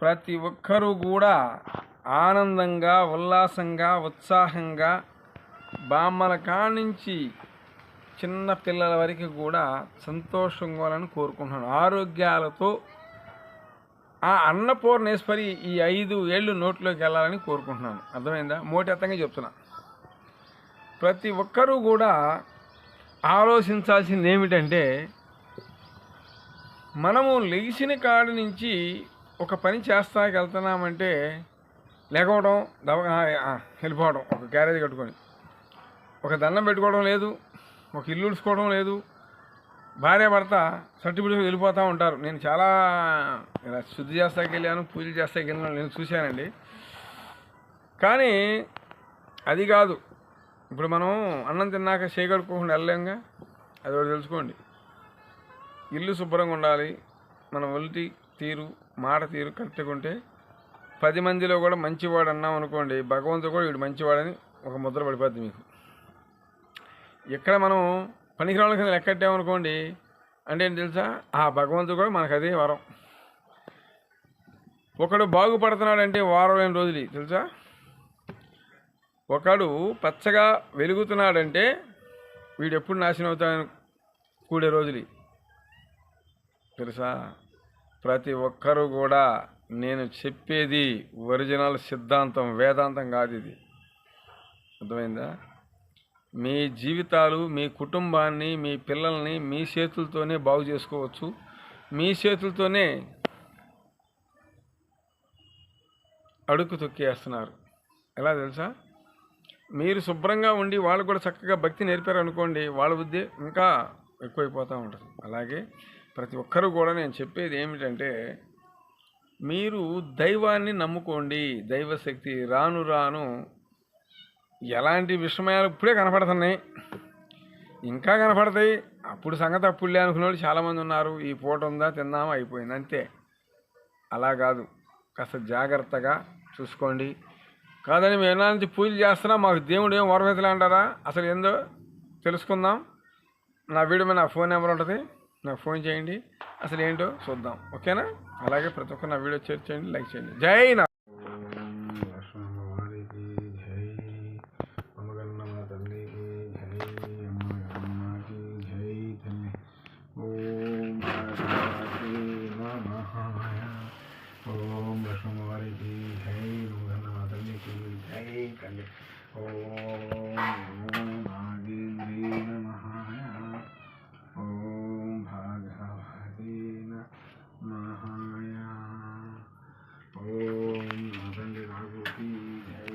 ప్రతి ఒక్కరూ కూడా ఆనందంగా, ఉల్లాసంగా, ఉత్సాహంగా బామ్మల కానించి చిన్న పిల్లల వరకు కూడా సంతోషంగా ఉండాలని కోరుకుంటున్నాను. ఆరోగ్యాలతో ఆ అన్నపూర్ణేశ్వరి ఈ 5 ఏళ్ళు నోట్లోకి వెళ్ళాలని కోరుకుంటున్నాను. అర్థమైందా? మోటెత్తంగా చెప్తున్నా. ప్రతి ఒక్కరూ కూడా ఆలోచించాల్సింది ఏమిటంటే, మనము లెగిసిన కాడి నుంచి ఒక పని చేస్తాకి వెళ్తున్నామంటే లేకపోవడం, వెళ్ళిపోవడం, ఒక క్యారేజ్ కట్టుకొని ఒక దండం పెట్టుకోవడం లేదు, ఒక ఇల్లు ఉడుచుకోవడం లేదు, భార్య భర్త సర్టిఫికేట్ వెళ్ళిపోతూ ఉంటారు. నేను చాలా ఇలా శుద్ధి చేస్తాకి వెళ్ళాను, పూజలు చేస్తాకి వెళ్ళాను, నేను చూశానండి. కానీ అది కాదు. ఇప్పుడు మనం అన్నం తిన్నాక చేయగలుపుకోకుండా వెళ్ళలేంగా, అది ఒకటి తెలుసుకోండి. ఇల్లు శుభ్రంగా ఉండాలి, మన ఒంటి తీరు, మాట తీరు కరెక్ట్గా ఉంటే 10 మందిలో కూడా మంచివాడు అన్నాం అనుకోండి, భగవంతుడు కూడా వీడు మంచివాడని ఒక ముద్ర పడిపోద్ది మీకు. ఇక్కడ మనం పనికిరాళ్ళ కింద లెక్కట్టామనుకోండి, అంటే ఏంటి తెలుసా, ఆ భగవంతుడు కూడా మనకు అదే వరం. ఒకడు బాగుపడుతున్నాడంటే వారం రోజులు తెలుసా, ఒకడు పచ్చగా వెలుగుతున్నాడంటే వీడు ఎప్పుడు నాశనం అవుతాడని కూడే రోజులు తెలుసా. ప్రతి ఒక్కరూ కూడా నేను చెప్పేది ఒరిజినల్ సిద్ధాంతం, వేదాంతం కాదు ఇది. అర్థమైందా? మీ జీవితాలు, మీ కుటుంబాన్ని, మీ పిల్లల్ని మీ చేతులతోనే బాగు చేసుకోవచ్చు. మీ చేతులతోనే అడుగు తొక్కేస్తున్నారు. ఎలా తెలుసా, మీరు శుభ్రంగా ఉండి వాళ్ళు కూడా చక్కగా భక్తి నేర్పారు అనుకోండి, వాళ్ళ బుద్ధి ఇంకా ఎక్కువైపోతూ ఉంటుంది. అలాగే ప్రతి ఒక్కరూ కూడా నేను చెప్పేది ఏమిటంటే, మీరు దైవాన్ని నమ్ముకోండి. దైవశక్తి రాను రాను ఎలాంటి విషయాలు ఇప్పుడే కనపడుతున్నాయి, ఇంకా కనపడతాయి. అప్పుడు సంగతి అప్పుడులే అనుకునే వాళ్ళు చాలామంది ఉన్నారు. ఈ పూట ఉందా, తిందామా, అయిపోయింది అంతే. అలా కాదు, కాస్త జాగ్రత్తగా చూసుకోండి. కాదని మేము ఎలాంటి పూజలు చేస్తున్నా మాకు దేవుడు ఏం వరమితలే అంటారా? అసలు ఏందో తెలుసుకుందాం. నా వీడియో మీద నా ఫోన్ నెంబర్ ఉంటుంది, నాకు ఫోన్ చేయండి, అసలు ఏంటో చూద్దాం. ఓకేనా? అలాగే ప్రతి ఒక్కరు నా వీడియో షేర్ చేయండి, లైక్ చేయండి. జై నా ఓం లక్ష్మీవారికి జై, నమగన్న తల్లికి జై తల్లి. ఓం నాగేంద్రీ నమః. ఓం భాగవతే నమః. ఓం నాగండి నాగుకి జై.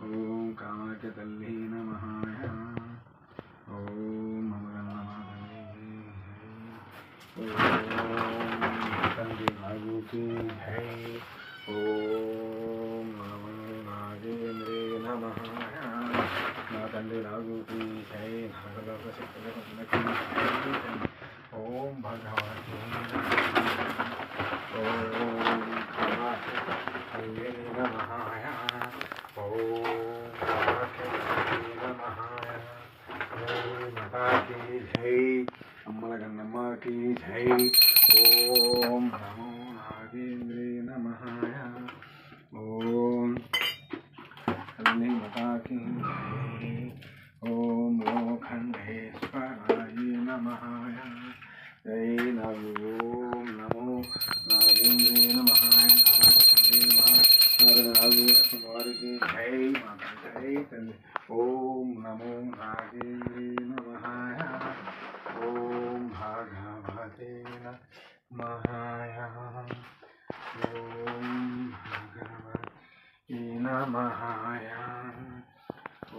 ఓం కామాఖ్య తల్లి నమః. ఓం నమగన్న తల్లికి జై. తండ్రి నాగుకి జై. ఓం నమో నాగేంద్రే నమః. నా తండ్రి నాగుకి జై. నాగలోక శక్తులకి జై. ఓం భగవతే ఓం కామాఖ్యే నమః. ఓం కామాఖ్యే నమః. ఓం మాతాకి జై. అమ్మల గన్నమ్మకి జై. ఓం నమో నాగేంద్రే నమః. ఓం తల్లి మాతాకి జై. ఓం లోఖండేశ్వరాయ నమః. జై నమో. ఓం నమో నాగేంద్రే నమః. తల్లి వారికి జై. మాతా జై తల్లి. ఓం నమో నాగేంద్రే నమః. ఓం భగవతే నమః. ఓం భగవతే నమః.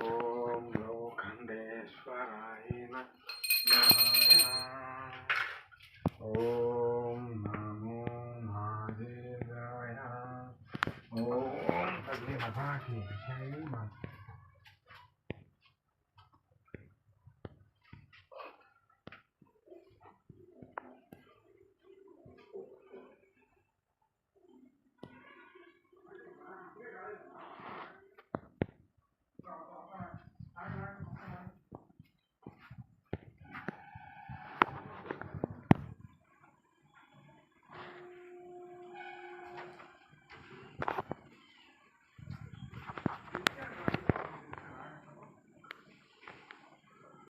ఓం లోఖండేశ్వరాయ నమః. ఓం నమో నాగేంద్రాయ. ఓం తల్లి మాతాకి జై.